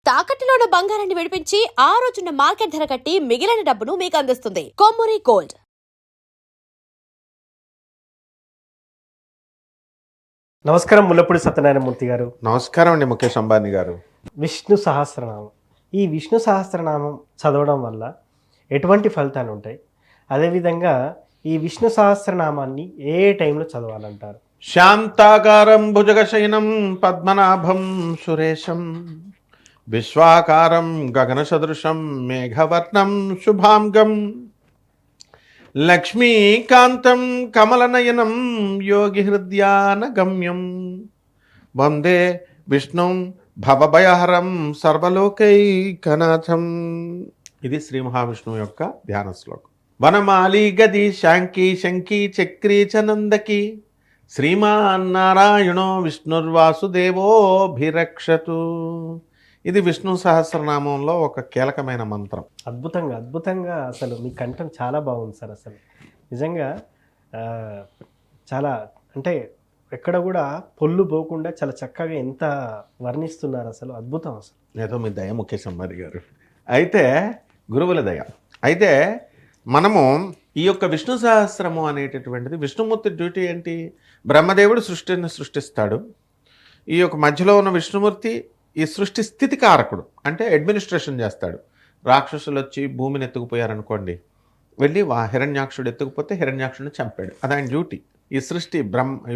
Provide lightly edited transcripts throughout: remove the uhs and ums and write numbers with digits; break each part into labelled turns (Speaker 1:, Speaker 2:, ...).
Speaker 1: తాకట్టులో ఉన్న బంగారాన్ని విడిపించి ఆ రోజున్న మార్కెట్ ధర కట్టి మిగిలిన డబ్బును మీకు అందిస్తుంది కొమ్మూరి గోల్డ్.
Speaker 2: నమస్కారం ముల్లపూడి సత్యనారాయణమూర్తి గారు.
Speaker 3: నమస్కారం అండి ముఖేష్ అంబానీ గారు.
Speaker 2: విష్ణు సహస్రనామం, ఈ విష్ణు సహస్రనామం చదవడం వల్ల ఎటువంటి ఫలితాలు ఉంటాయి? అదేవిధంగా ఈ విష్ణు సహస్రనామాన్ని ఏ టైంలో చదవాలంటారు?
Speaker 3: శాంతాకారం భుజగశయనం పద్మనాభం సురేశం విశ్వాకారం గగనసదృశం మేఘవర్ణం శుభాంగం లక్ష్మీకాంతం కమలనయనం యోగి హృద్యానగమ్యం వందే విష్ణుం భవభయహరం సర్వలోకైకనాథం. ఇది శ్రీ మహావిష్ణువు యొక్క ధ్యాన శ్లోకం. వనమాలి గది శాంకి శంకి చక్రీ చనందకి శ్రీమాన్నారాయణో విష్ణుర్వాసుదేవోభిరక్షతు. ఇది విష్ణు సహస్రనామంలో ఒక కీలకమైన మంత్రం.
Speaker 2: అద్భుతంగా అసలు మీ కంఠం చాలా బాగుంది సార్. అసలు నిజంగా చాలా అంటే ఎక్కడ కూడా పొల్లు పోకుండా చాలా చక్కగా ఎంత వర్ణిస్తున్నారు. అసలు అద్భుతం. అసలు
Speaker 3: ఏదో మీ దయ ముఖేష్ అంబానీ గారు. అయితే గురువుల దయ. అయితే మనము ఈ యొక్క విష్ణు సహస్రము అనేటటువంటిది, విష్ణుమూర్తి డ్యూటీ ఏంటి? బ్రహ్మదేవుడు సృష్టిని సృష్టిస్తాడు. ఈ యొక్క మధ్యలో ఉన్న విష్ణుమూర్తి ఈ సృష్టి స్థితికారకుడు, అంటే అడ్మినిస్ట్రేషన్ చేస్తాడు. రాక్షసులు వచ్చి భూమిని ఎత్తుకుపోయారనుకోండి, వెళ్ళి హిరణ్యాక్షుడు ఎత్తుకుపోతే హిరణ్యాక్షుడిని చంపాడు. అది ఆయన డ్యూటీ. ఈ సృష్టి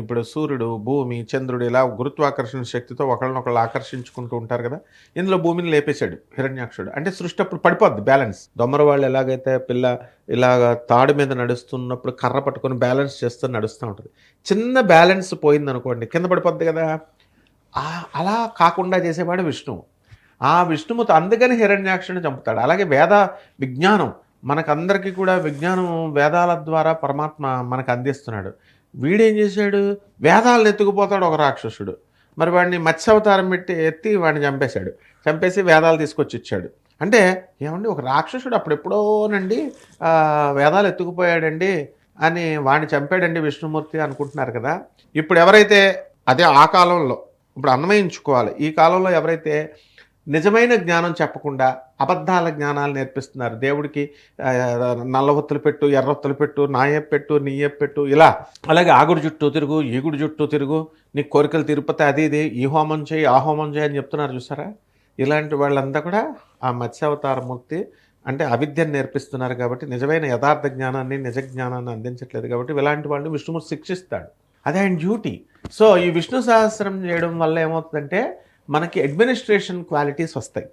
Speaker 3: ఇప్పుడు సూర్యుడు, భూమి, చంద్రుడు ఇలా గురుత్వాకర్షణ శక్తితో ఒకళ్ళనొకళ్ళు ఆకర్షించుకుంటూ ఉంటారు కదా. ఇందులో భూమిని లేపేశాడు హిరణ్యాక్షుడు. అంటే సృష్టి అప్పుడు పడిపోద్ది బ్యాలెన్స్. దొమ్మర వాళ్ళు ఎలాగైతే పిల్ల ఇలాగ తాడు మీద నడుస్తున్నప్పుడు కర్ర పట్టుకొని బ్యాలెన్స్ చేస్తూ నడుస్తూ ఉంటుంది. చిన్న బ్యాలెన్స్ పోయిందనుకోండి కింద పడిపోద్ది కదా. అలా కాకుండా చేసేవాడు విష్ణువు. ఆ విష్ణుమూర్తి అందుకని హిరణ్యాక్షుడిని చంపుతాడు. అలాగే వేద విజ్ఞానం మనకందరికీ కూడా విజ్ఞానం వేదాల ద్వారా పరమాత్మ మనకు అందిస్తున్నాడు. వీడేం చేశాడు? వేదాలను ఎత్తుకుపోతాడు ఒక రాక్షసుడు. మరి వాడిని మత్స్యావతారం పెట్టి ఎత్తి వాడిని చంపేశాడు. చంపేసి వేదాలు తీసుకొచ్చి ఇచ్చాడు. అంటే ఏమండి, ఒక రాక్షసుడు అప్పుడెప్పుడోనండి వేదాలు ఎత్తుకుపోయాడండి అని వాడిని చంపాడండి విష్ణుమూర్తి అనుకుంటున్నారు కదా. ఇప్పుడు ఎవరైతే అదే ఆ కాలంలో ఇప్పుడు అన్వయించుకోవాలి. ఈ కాలంలో ఎవరైతే నిజమైన జ్ఞానం చెప్పకుండా అబద్ధాల జ్ఞానాలు నేర్పిస్తున్నారు, దేవుడికి నల్లవొత్తులు పెట్టు, ఎర్రొత్తులు పెట్టు, నాయప్ పెట్టు, నీయప్ పెట్టు, ఇలా అలాగే ఆగుడు చుట్టూ తిరుగు, ఈగుడు చుట్టూ తిరుగు, నీ కోరికలు తిరుపతి అది ఇది, ఈ హోమం చేయి, ఆ హోమం చేయి అని చెప్తున్నారు చూసారా. ఇలాంటి వాళ్ళంతా కూడా ఆ మత్స్యావతారమూర్తి అంటే అవిద్యను నేర్పిస్తున్నారు. కాబట్టి నిజమైన యథార్థ జ్ఞానాన్ని, నిజ జ్ఞానాన్ని అందించట్లేదు. కాబట్టి ఇలాంటి వాళ్ళు విష్ణుమూర్తి శిక్షిస్తాడు. అదే ఆయన డ్యూటీ. సో ఈ విష్ణు సహస్రం చేయడం వల్ల ఏమవుతుందంటే మనకి అడ్మినిస్ట్రేషన్ క్వాలిటీస్ వస్తాయి.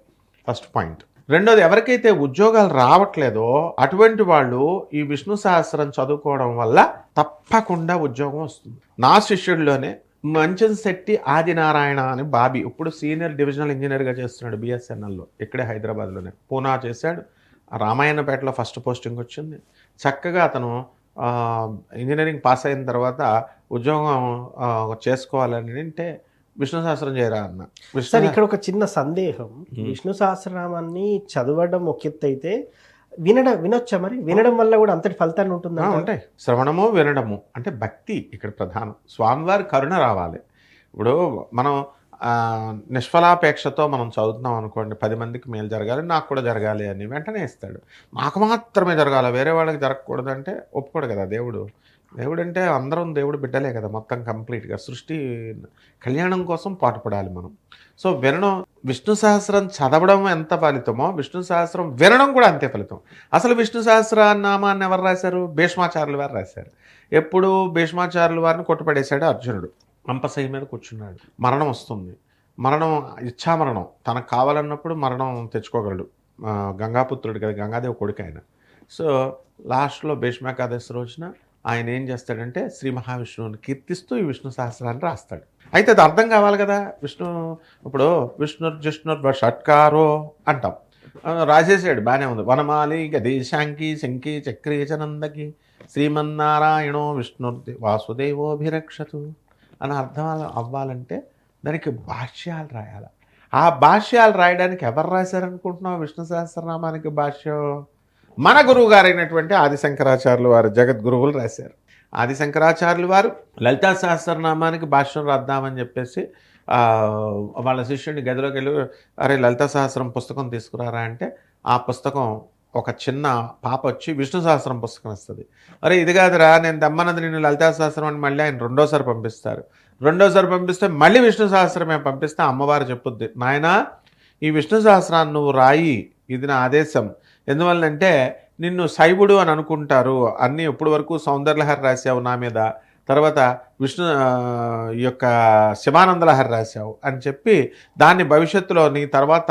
Speaker 3: First point. రెండోది, ఎవరికైతే ఉద్యోగాలు రావట్లేదో అటువంటి వాళ్ళు ఈ విష్ణు సహస్రం చదువుకోవడం వల్ల తప్పకుండా ఉద్యోగం వస్తుంది. నా శిష్యుడిలోనే మంచంశెట్టి ఆదినారాయణ అని బాబీ, ఇప్పుడు సీనియర్ డివిజనల్ ఇంజనీర్గా చేస్తున్నాడు బిఎస్ఎన్ఎల్లో, ఇక్కడే హైదరాబాద్లోనే. పూనా చేశాడు. రామాయణపేటలో ఫస్ట్ పోస్టింగ్ వచ్చింది. చక్కగా అతను ఇంజనీరింగ్ పాస్ అయిన తర్వాత ఉద్యోగం చేసుకోవాలని అంటే విష్ణు సహస్రం చేయరా అన్న.
Speaker 2: సార్ ఇక్కడ ఒక చిన్న సందేహం. విష్ణు సహస్రనామాన్ని చదవడం ఒక ఎత్తు అయితే వినొచ్చా? మరి వినడం వల్ల కూడా అంతటి ఫలితాలు ఉంటుందా?
Speaker 3: ఉంటాయి. శ్రవణము వినడము అంటే భక్తి ఇక్కడ ప్రధానం. స్వామివారి కరుణ రావాలి. ఇప్పుడు మనం నిష్ఫలాపేక్షతో మనం చదువుతున్నాం అనుకోండి, 10 మందికి మేలు జరగాలి, నాకు కూడా జరగాలి అని వెంటనే ఇస్తాడు. నాకు మాత్రమే జరగాలి, వేరే వాళ్ళకి జరగకూడదంటే ఒప్పుకోడు కదా దేవుడు. దేవుడు అంటే అందరం దేవుడు బిడ్డలే కదా, మొత్తం కంప్లీట్గా సృష్టి కళ్యాణం కోసం పాటుపడాలి మనం. సో వినడం, విష్ణు సహస్రం చదవడం ఎంత ఫలితమో విష్ణు సహస్రం వినడం కూడా అంతే ఫలితం. అసలు విష్ణు సహస్రనామాన్ని ఎవరు రాశారు? భీష్మాచార్యులు వారు రాశారు. ఎప్పుడు భీష్మాచార్యుల వారిని కొట్టుపడేశాడు అర్జునుడు. అంపశయ్య మీద కూర్చున్నాడు. మరణం వస్తుంది. మరణం ఇచ్ఛామరణం, తనకు కావాలన్నప్పుడు మరణం తెచ్చుకోగలడు. గంగాపుత్రుడు కదా, గంగాదేవి కొడుకు ఆయన. సో లాస్ట్లో భీష్మేకాదశి రోజున ఆయన ఏం చేస్తాడంటే శ్రీ మహావిష్ణువుని కీర్తిస్తూ ఈ విష్ణు సహస్రాన్ని రాస్తాడు. అయితే అది అర్థం కావాలి కదా. ఇప్పుడు విష్ణుర్జిష్ణుర్ షట్కారో అంటాం, రాసేసాడు, బాగానే ఉంది. వనమాలి గది శాంకి శంకి చక్రీ చనందకి శ్రీమన్నారాయణో విష్ణుర్ది వాసుదేవోభిరక్షతు అని అర్థం అవ్వాలంటే దానికి భాష్యాలు రాయాలి. ఆ భాష్యాలు రాయడానికి ఎవరు రాశారనుకుంటున్నావు? విష్ణు సహస్రనామానికి భాష్యం మన గురువు గారైనటువంటి ఆదిశంకరాచార్యులు వారు, జగద్గురువులు రాశారు. ఆదిశంకరాచార్యులు వారు లలితా సహస్రనామానికి భాష్యం రాద్దామని చెప్పేసి వాళ్ళ శిష్యుడిని గదిలోకి వెళ్ళి, అరే లలితా సహస్రం పుస్తకం తీసుకురారా అంటే, ఆ పుస్తకం ఒక చిన్న పాప వచ్చి విష్ణు సహస్రం పుస్తకం ఇస్తుంది. అరే ఇది కాదురా నేను దమ్మన్నది నిన్ను లలితా సహస్రం అని మళ్ళీ ఆయన రెండోసారి పంపిస్తారు. రెండోసారి పంపిస్తే మళ్ళీ విష్ణు సహస్రమే పంపిస్తే అమ్మవారు చెప్పుద్ది, నాయనా ఈ విష్ణు సహస్రాన్ని నువ్వు రాయి, ఇది నా ఆదేశం. ఎందువల్లంటే నిన్ను శైవుడు అని అనుకుంటారు, అన్నీ ఇప్పటి వరకు సౌందర్యలహరి రాసావు నా మీద, తర్వాత ఈ యొక్క శివానందలహరి రాశావు అని చెప్పి దాన్ని భవిష్యత్తులో నీ తర్వాత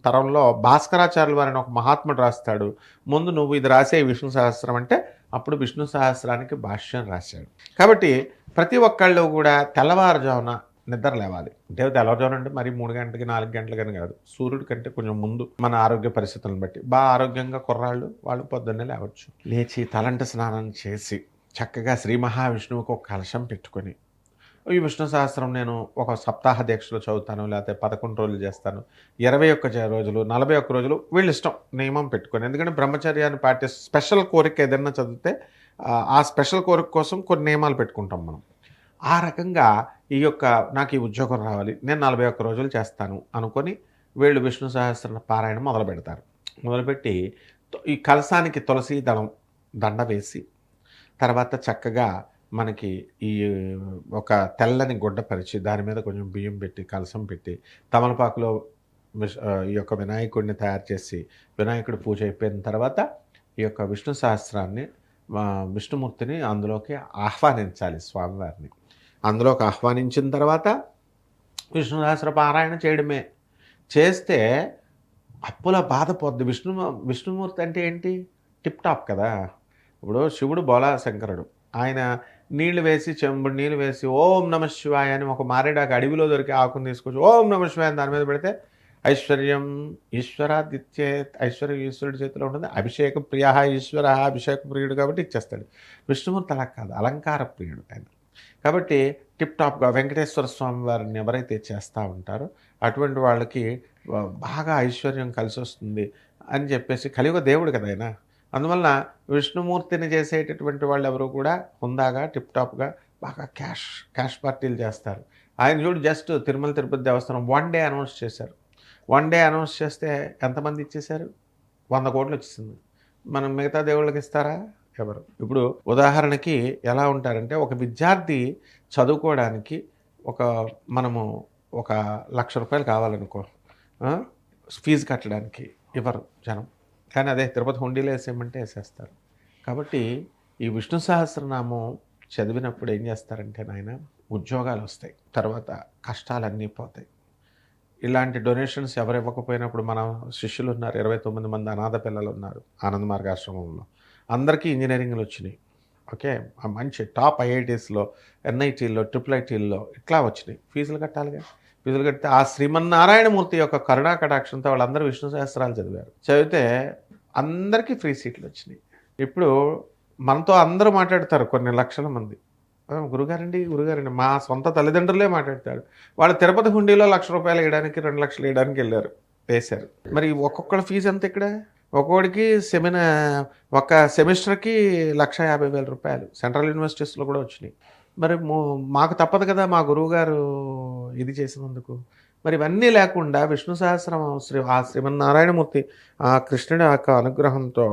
Speaker 3: తరంలో భాస్కరాచార్యుల వారిని ఒక మహాత్ముడు రాస్తాడు, ముందు నువ్వు ఇది రాసే విష్ణు సహస్రం అంటే అప్పుడు విష్ణు సహస్రానికి భాష్యం రాశాడు. కాబట్టి ప్రతి ఒక్కళ్ళు కూడా తెల్లవారుజామున నిద్ర లేవాలి. అంటే తెల్లవారుజామున అంటే మరి 3 గంటలకి 4 గంటలకని కాదు, సూర్యుడి కంటే కొంచెం ముందు మన ఆరోగ్య పరిస్థితులను బట్టి బాగా ఆరోగ్యంగా కుర్రాళ్ళు వాళ్ళు పొద్దున్నే లేవచ్చు. లేచి తలంట స్నానం చేసి చక్కగా శ్రీ మహావిష్ణువుకి ఒక కలశం పెట్టుకొని, ఈ విష్ణు సహస్రం నేను ఒక సప్తాహ దీక్షలో చదువుతాను, లేకపోతే 11 రోజులు చేస్తాను, 21 రోజులు, 41 రోజులు వీళ్ళు ఇష్టం నియమం పెట్టుకొని. ఎందుకంటే బ్రహ్మచర్యాన్ని పాటిస్తే స్పెషల్ కోరిక ఏదైనా చదివితే ఆ స్పెషల్ కోరిక కోసం కొన్ని నియమాలు పెట్టుకుంటాం మనం. ఆ రకంగా ఈ యొక్క నాకు ఈ ఉద్యోగం రావాలి, నేను 41 రోజులు చేస్తాను అనుకొని వీళ్ళు విష్ణు సహస్ర పారాయణ మొదలు పెడతారు. మొదలుపెట్టి ఈ కలశానికి తులసి దండ వేసి, తర్వాత చక్కగా మనకి ఈ ఒక తెల్లని గుడ్డ పరిచి దాని మీద కొంచెం బియ్యం పెట్టి కలశం పెట్టి తమలపాకులో ఈ యొక్క వినాయకుడిని తయారు చేసి వినాయకుడి పూజ అయిపోయిన తర్వాత ఈ యొక్క విష్ణు సహస్రాన్ని విష్ణుమూర్తిని అందులోకి ఆహ్వానించాలి. స్వామివారిని అందులోకి ఆహ్వానించిన తర్వాత విష్ణు సహస్ర పారాయణ చేయడమే. చేస్తే అప్పుల బాధ పోద్ది. విష్ణుమూర్తి అంటే ఏంటి, టిప్ టాప్ కదా. ఇప్పుడు శివుడు బోలా శంకరుడు, ఆయన నీళ్లు వేసి చెంబుడు నీళ్ళు వేసి ఓం నమ శివాయ అని ఒక మారేడాకు అడవిలో దొరికి ఆకుని తీసుకొచ్చి ఓం నమ శివాయ దాని మీద పెడితే ఐశ్వర్యం ఈశ్వరాదిత్యేత్, ఐశ్వర్యం ఈశ్వరుడి చేతిలో ఉంటుంది. అభిషేక ప్రియ ఈశ్వర, అభిషేక ప్రియుడు కాబట్టి ఇచ్చేస్తాడు. విష్ణుమూర్తి అలా కాదు, అలంకార ప్రియుడు ఆయన. కాబట్టి టిప్ టాప్గా వెంకటేశ్వర స్వామి వారిని ఎవరైతే చేస్తూ ఉంటారో అటువంటి వాళ్ళకి బాగా ఐశ్వర్యం కలిసి వస్తుంది అని చెప్పేసి, కలియుగ దేవుడు కదా ఆయన. అందువల్ల విష్ణుమూర్తిని చేసేటటువంటి వాళ్ళు ఎవరు కూడా హుందాగా టిప్ టాప్గా బాగా క్యాష్ పార్టీలు చేస్తారు. ఆయన చూడు జస్ట్ తిరుమల తిరుపతి దేవస్థానం 1 డే అనౌన్స్ చేశారు. 1 డే అనౌన్స్ చేస్తే ఎంతమంది ఇచ్చేశారు, 100 కోట్లు వచ్చేసింది. మనం మిగతా దేవుళ్ళకి ఇస్తారా, ఎవరు? ఇప్పుడు ఉదాహరణకి ఎలా ఉంటారంటే, ఒక విద్యార్థి చదువుకోవడానికి మనము ఒక 1,00,000 రూపాయలు కావాలనుకో, ఫీజు కట్టడానికి ఇవ్వరు జనం. కానీ అదే తిరుపతి హుండీలో వేసేయమంటే వేసేస్తారు. కాబట్టి ఈ విష్ణు సహస్రనామం చదివినప్పుడు ఏం చేస్తారంటే నాయన, ఉద్యోగాలు వస్తాయి, తర్వాత కష్టాలన్నీ పోతాయి. ఇలాంటి డొనేషన్స్ ఎవరు ఇవ్వకపోయినప్పుడు మన శిష్యులు ఉన్నారు, 29 మంది అనాథ పిల్లలు ఉన్నారు ఆనంద మార్గాశ్రమంలో, అందరికీ ఇంజనీరింగ్లు వచ్చినాయి. ఓకే, మంచి టాప్ ఐఐటీస్లో, ఎన్ఐటీల్లో, IIITల్లో ఇట్లా వచ్చినాయి. ఫీజులు కట్టాలిగా. ఫీజులు కడితే ఆ శ్రీమన్నారాయణమూర్తి యొక్క కరుణా కటాక్షంతో వాళ్ళందరూ విష్ణు సహస్రాలు చదివారు. చదివితే అందరికీ ఫ్రీ సీట్లు వచ్చినాయి. ఇప్పుడు మనతో అందరూ మాట్లాడతారు, కొన్ని లక్షల మంది, గురుగారండి మా సొంత తల్లిదండ్రులే మాట్లాడతాడు. వాళ్ళు తిరుపతి హుండీలో 1,00,000 రూపాయలు వేయడానికి 2 లక్షలు వేయడానికి వెళ్ళారు, వేశారు. మరి ఒక్కొక్కళ్ళ ఫీజు ఎంత ఇక్కడ? ఒక్కొక్కడికి ఒక సెమిస్టర్కి 1,50,000 రూపాయలు సెంట్రల్ యూనివర్సిటీస్లో కూడా వచ్చినాయి. మరి మాకు తప్పదు కదా మా గురువుగారు ఇది చేసినందుకు. మరి ఇవన్నీ లేకుండా విష్ణు సహస్రం ఆ శ్రీమన్నారాయణమూర్తి ఆ కృష్ణుడి యొక్క అనుగ్రహంతో,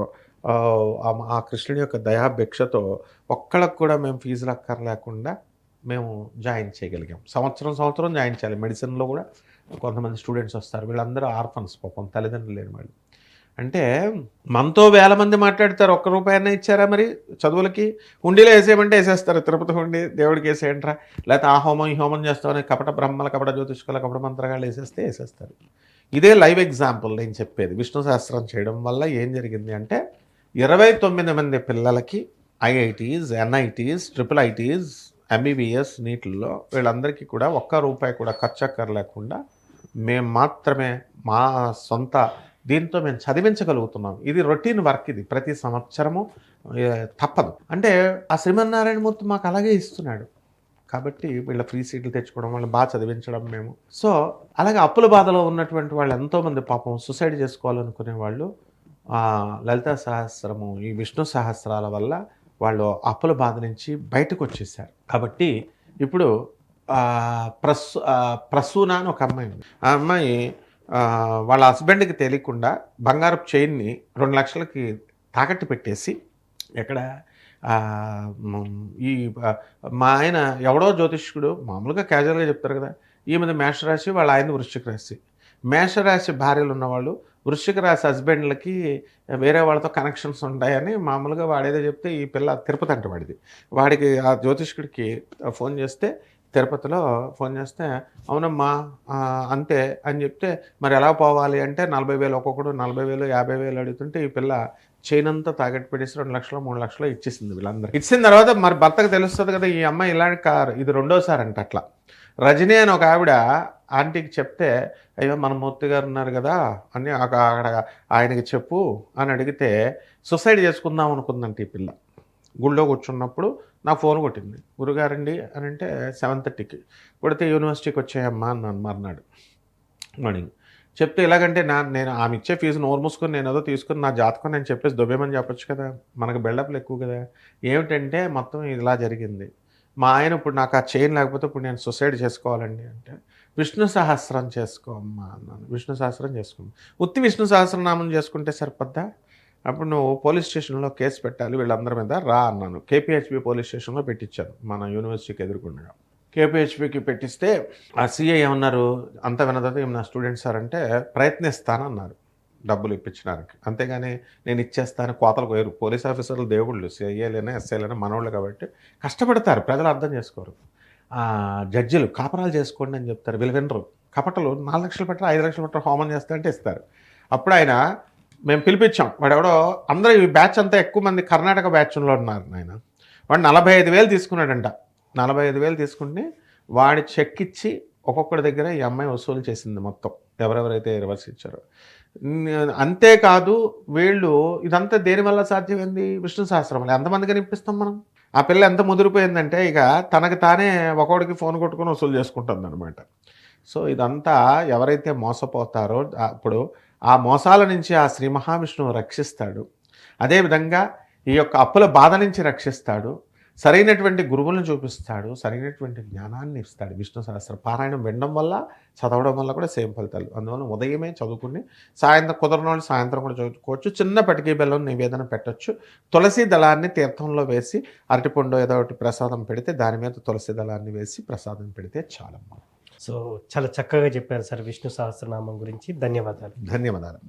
Speaker 3: ఆ కృష్ణుడి యొక్క దయాభిక్షతో ఒక్కళ్ళకు కూడా మేము ఫీజులు అక్కర్లేకుండా మేము జాయిన్ చేయగలిగాం. సంవత్సరం జాయిన్ చేయాలి. మెడిసిన్లో కూడా కొంతమంది స్టూడెంట్స్ వస్తారు, వీళ్ళందరూ ఆర్ఫన్స్, పాపం తల్లిదండ్రులు లేని వాళ్ళు. అంటే మనతో 1000 మంది మాట్లాడతారు, 1 రూపాయన్నా ఇచ్చారా మరి చదువులకి? హుండీలో వేసేయమంటే వేసేస్తారు, తిరుపతి హుండీ దేవుడికి వేసేయంట్రా, లేకపోతే ఆ హోమం ఈ హోమం చేస్తామని కపట బ్రహ్మల, కపట జ్యోతిష్కుల, కపట మంత్రగాళ్ళు వేసేస్తారు. ఇదే లైవ్ ఎగ్జాంపుల్ నేను చెప్పేది. విష్ణు సహస్రం చేయడం వల్ల ఏం జరిగింది అంటే, 29 మంది పిల్లలకి ఐఐటీస్, ఎన్ఐటీస్, IIITs, MBBS నీటిల్లో వీళ్ళందరికీ కూడా 1 రూపాయి కూడా ఖర్చు అక్కర్లేకుండా మేము మాత్రమే మా సొంత దీంతో మేము చదివించగలుగుతున్నాం. ఇది రొటీన్ వర్క్, ఇది ప్రతి సంవత్సరము తప్పదు. అంటే ఆ శ్రీమన్నారాయణమూర్తి మాకు అలాగే ఇస్తున్నాడు. కాబట్టి వీళ్ళ ఫ్రీ సీట్లు తెచ్చుకోవడం, వాళ్ళని బాగా చదివించడం మేము. సో అలాగే అప్పుల బాధలో ఉన్నటువంటి వాళ్ళు ఎంతోమంది పాపం సూసైడ్ చేసుకోవాలనుకునే వాళ్ళు లలితా సహస్రము, ఈ విష్ణు సహస్రాల వల్ల వాళ్ళు అప్పుల బాధ నుంచి బయటకు వచ్చేసారు. కాబట్టి ఇప్పుడు ప్రసూన అని ఒక అమ్మాయి ఉంది. ఆ అమ్మాయి వాళ్ళ హస్బెండ్కి తెలియకుండా బంగారపు చైన్ని 2 లక్షలకి తాకట్టు పెట్టేసి ఎక్కడ ఈ మా ఆయన ఎవడో జ్యోతిష్కుడు మామూలుగా క్యాజువల్గా చెప్తారు కదా, ఈమెది మేషరాశి, వాళ్ళ ఆయన వృశ్చిక రాశి. మేషరాశి భార్యలు ఉన్నవాళ్ళు వృశ్చిక రాశి హస్బెండ్లకి వేరే వాళ్ళతో కనెక్షన్స్ ఉంటాయని మామూలుగా వాడేదో చెప్తే, ఈ పిల్ల తిరుపతి అంటే వాడికి ఆ జ్యోతిష్కుడికి ఫోన్ చేస్తే, తిరుపతిలో ఫోన్ చేస్తే, అవునమ్మా అంతే అని చెప్తే, మరి ఎలా పోవాలి అంటే 40,000 ఒక్కొక్కడు 40,000 50,000 అడుగుతుంటే ఈ పిల్ల చైన్ అంతా తాకట్టు పెట్టేసి 2 లక్షలు 3 లక్షలు ఇచ్చేసింది వీళ్ళందరూ. ఇచ్చిన తర్వాత మరి భర్తకు తెలుస్తుంది కదా, ఈ అమ్మాయి ఇలాంటి కారు ఇది 2వ సారి అంట. అట్లా రజనీ అని ఒక ఆవిడ ఆంటీకి చెప్తే, అయ్యో మన మూర్తి గారు ఉన్నారు కదా అని అక్కడ ఆయనకి చెప్పు అని అడిగితే, సూసైడ్ చేసుకుందాం అనుకుందంట ఈ పిల్ల. గుళ్ళో కూర్చున్నప్పుడు నాకు ఫోన్ కొట్టింది, గురుగారండి అని అంటే 7:30కి కొడితే, యూనివర్సిటీకి వచ్చాయమ్మా అన్నాను మర్నాడు మార్నింగ్. చెప్తే ఎలాగంటే నేను ఆమె ఇచ్చే ఫీజు నోరు మూసుకొని నేను ఏదో తీసుకుని నా జాతకం నేను చెప్పేసి దొబ్బేమని చెప్పొచ్చు కదా, మనకు బిల్డప్లు ఎక్కువ కదా. ఏమిటంటే మొత్తం ఇలా జరిగింది, మా ఆయన ఇప్పుడు నాకు ఆ చైన్ లేకపోతే ఇప్పుడు నేను సూసైడ్ చేసుకోవాలండి అంటే, విష్ణు సహస్రం చేసుకోమ్మా అన్నాను. విష్ణు సహస్రం చేసుకో, ఉత్తి విష్ణు సహస్రనామం చేసుకుంటే సరిపోద్దా, అప్పుడు నువ్వు పోలీస్ స్టేషన్లో కేసు పెట్టాలి వీళ్ళందరి మీద రా అన్నాను. కేపీహెచ్పి పోలీస్ స్టేషన్లో పెట్టించాను మన యూనివర్సిటీకి ఎదుర్కొండగా. కేపీహెచ్పికి పెట్టిస్తే ఆ సీఐ ఏమన్నారు, అంత వినదది నా స్టూడెంట్ సార్ అంటే, ప్రయత్నిస్తానన్నారు డబ్బులు ఇప్పించడానికి, అంతేగాని నేను ఇచ్చేస్తాను కోతలకు వేరు. పోలీస్ ఆఫీసర్లు దేవుళ్ళు, సిఐఏలైనా ఎస్ఐలైనా మనోళ్ళు కాబట్టి కష్టపడతారు, ప్రజలు అర్థం చేసుకోరు. జడ్జిలు కాపరాలు చేసుకోండి అని చెప్తారు, వీళ్ళు వినరు. కపటలు 4 లక్షలు పెట్టరు 5 లక్షలు పెట్టరు, హోమం చేస్తారంటే ఇస్తారు. అప్పుడు ఆయన మేము పిలిపించాం, వాడెవడో అందరూ ఈ బ్యాచ్ అంతా ఎక్కువ మంది కర్ణాటక బ్యాచ్లో ఉన్నారు. ఆయన వాడు 45,000 తీసుకున్నాడంట. 45,000 తీసుకుంటే వాడి చెక్ ఇచ్చి ఒక్కొక్కడి దగ్గర ఈ అమ్మాయి వసూలు చేసింది మొత్తం, ఎవరెవరైతే రివర్స్ ఇచ్చారో. అంతేకాదు వీళ్ళు ఇదంతా దేనివల్ల సాధ్యమైంది, విష్ణు సహస్రం వల్ల. ఎంతమందికి కనిపిస్తాం మనం. ఆ పిల్ల ఎంత ముదిరిపోయిందంటే ఇక తనకు తానే ఒకడికి ఫోన్ కొట్టుకొని వసూలు చేసుకుంటుంది అనమాట. సో ఇదంతా ఎవరైతే మోసపోతారో అప్పుడు ఆ మోసాల నుంచి ఆ శ్రీ మహావిష్ణువు రక్షిస్తాడు. అదేవిధంగా ఈ యొక్క అప్పుల బాధ నుంచి రక్షిస్తాడు, సరైనటువంటి గురువులను చూపిస్తాడు, సరైనటువంటి జ్ఞానాన్ని ఇస్తాడు. విష్ణు సహస్ర పారాయణం వినడం వల్ల చదవడం వల్ల కూడా సేమ్ ఫలితాలు. అందువల్ల ఉదయమే చదువుకుని సాయంత్రం కుదరని వాళ్ళు సాయంత్రం కూడా చదువుకోవచ్చు. చిన్న పటికీ బెల్లం నివేదన పెట్టచ్చు. తులసి దళాన్ని తీర్థంలో వేసి అరటిపండు ఏదో ఒకటి ప్రసాదం పెడితే దాని మీద తులసి దళాన్ని వేసి ప్రసాదం పెడితే చాలమ్మా.
Speaker 2: సో చాలా చక్కగా చెప్పారు సార్ విష్ణు సహస్రనామం గురించి. ధన్యవాదాలు.
Speaker 3: ధన్యవాదాలు.